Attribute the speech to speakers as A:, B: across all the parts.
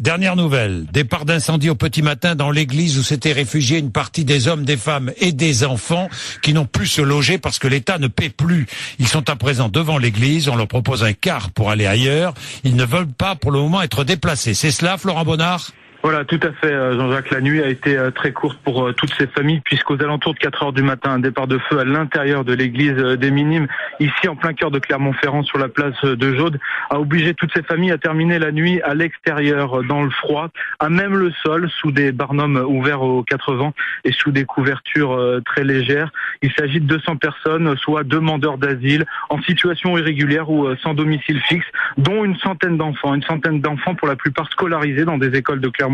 A: Dernière nouvelle, départ d'incendie au petit matin dans l'église où s'étaient réfugiés une partie des hommes, des femmes et des enfants qui n'ont pu se loger parce que l'État ne paie plus. Ils sont à présent devant l'église, on leur propose un car pour aller ailleurs. Ils ne veulent pas pour le moment être déplacés. C'est cela, Florent Bonnard ?
B: Voilà, tout à fait, Jean-Jacques. La nuit a été très courte pour toutes ces familles, puisqu'aux alentours de 4 heures du matin, un départ de feu à l'intérieur de l'église des Minimes, ici en plein cœur de Clermont-Ferrand, sur la place de Jaude, a obligé toutes ces familles à terminer la nuit à l'extérieur, dans le froid, à même le sol, sous des barnums ouverts aux 4 vents et sous des couvertures très légères. Il s'agit de 200 personnes, soit demandeurs d'asile, en situation irrégulière ou sans domicile fixe, dont une centaine d'enfants pour la plupart scolarisés dans des écoles de Clermont-Ferrand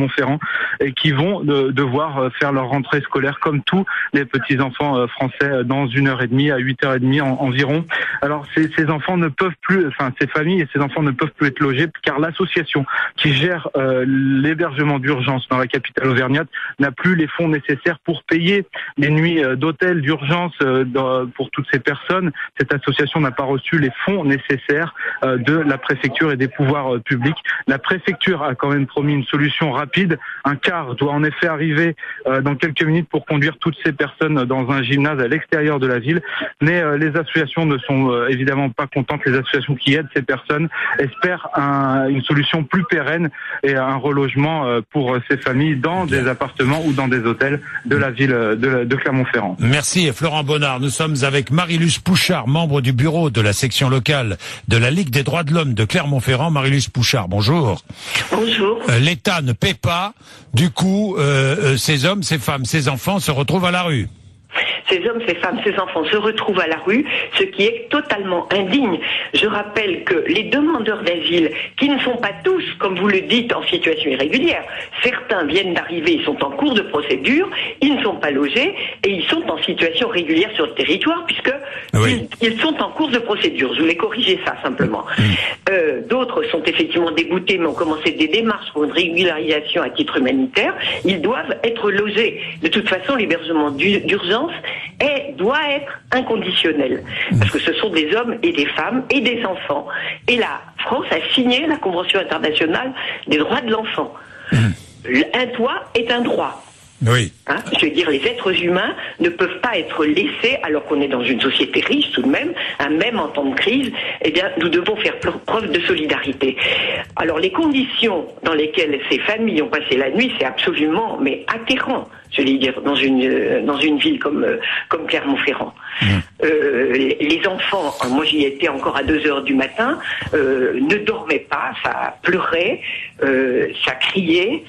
B: et qui vont devoir faire leur rentrée scolaire comme tous les petits enfants français dans 1h30 à 8h30 environ. Alors ces enfants ne peuvent plus, ces familles et ces enfants ne peuvent plus être logés car l'association qui gère l'hébergement d'urgence dans la capitale auvergnate n'a plus les fonds nécessaires pour payer les nuits d'hôtel d'urgence pour toutes ces personnes. Cette association n'a pas reçu les fonds nécessaires de la préfecture et des pouvoirs publics. La préfecture a quand même promis une solution rapide. Un car doit en effet arriver dans quelques minutes pour conduire toutes ces personnes dans un gymnase à l'extérieur de la ville. Mais les associations ne sont évidemment pas contentes. Les associations qui aident ces personnes espèrent une solution plus pérenne et un relogement pour ces familles dans des appartements ou dans des hôtels de la ville de Clermont-Ferrand.
A: Merci Florent Bonnard. Nous sommes avec Marie-Luce Pouchard, membre du bureau de la section locale de la Ligue des droits de l'homme de Clermont-Ferrand. Marie-Luce Pouchard, bonjour.
C: Bonjour.
A: L'État ne paie pas, du coup, ces hommes, ces femmes, ces enfants se retrouvent à la rue.
C: Ces hommes, ces femmes, ces enfants se retrouvent à la rue, ce qui est totalement indigne. Je rappelle que les demandeurs d'asile, qui ne sont pas tous, comme vous le dites, en situation irrégulière, certains viennent d'arriver, ils sont en cours de procédure, ils ne sont pas logés et ils sont en situation régulière sur le territoire puisque ils sont en cours de procédure. Je voulais corriger ça simplement. D'autres sont effectivement déboutés mais ont commencé des démarches pour une régularisation à titre humanitaire. Ils doivent être logés. De toute façon, l'hébergement d'urgence doit être inconditionnel. Parce que ce sont des hommes et des femmes et des enfants. Et la France a signé la Convention internationale des droits de l'enfant. Un toit est un droit.
A: Oui.
C: Je veux dire, les êtres humains ne peuvent pas être laissés, alors qu'on est dans une société riche tout de même, même en temps de crise, eh bien, nous devons faire preuve de solidarité. Alors, les conditions dans lesquelles ces familles ont passé la nuit, c'est absolument, mais atterrant, je vais dire, dans une ville comme Clermont-Ferrand. Les enfants, moi j'y étais encore à 2 heures du matin, ne dormaient pas, ça pleurait, ça criait.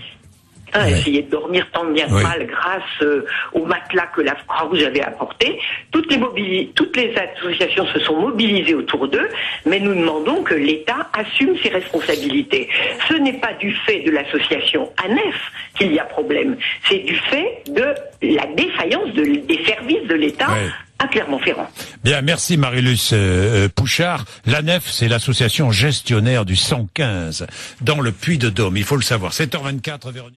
C: Essayer de dormir tant bien que mal grâce au matelas que la Croix-Rouge avait apporté. Toutes les associations se sont mobilisées autour d'eux, mais nous demandons que l'État assume ses responsabilités. Ce n'est pas du fait de l'association ANEF qu'il y a problème, c'est du fait de la défaillance des services de l'État à Clermont-Ferrand.
A: Bien, merci Marie-Luce Pouchard. L'ANEF, c'est l'association gestionnaire du 115 dans le Puy-de-Dôme. Il faut le savoir. 7h24, Véronique.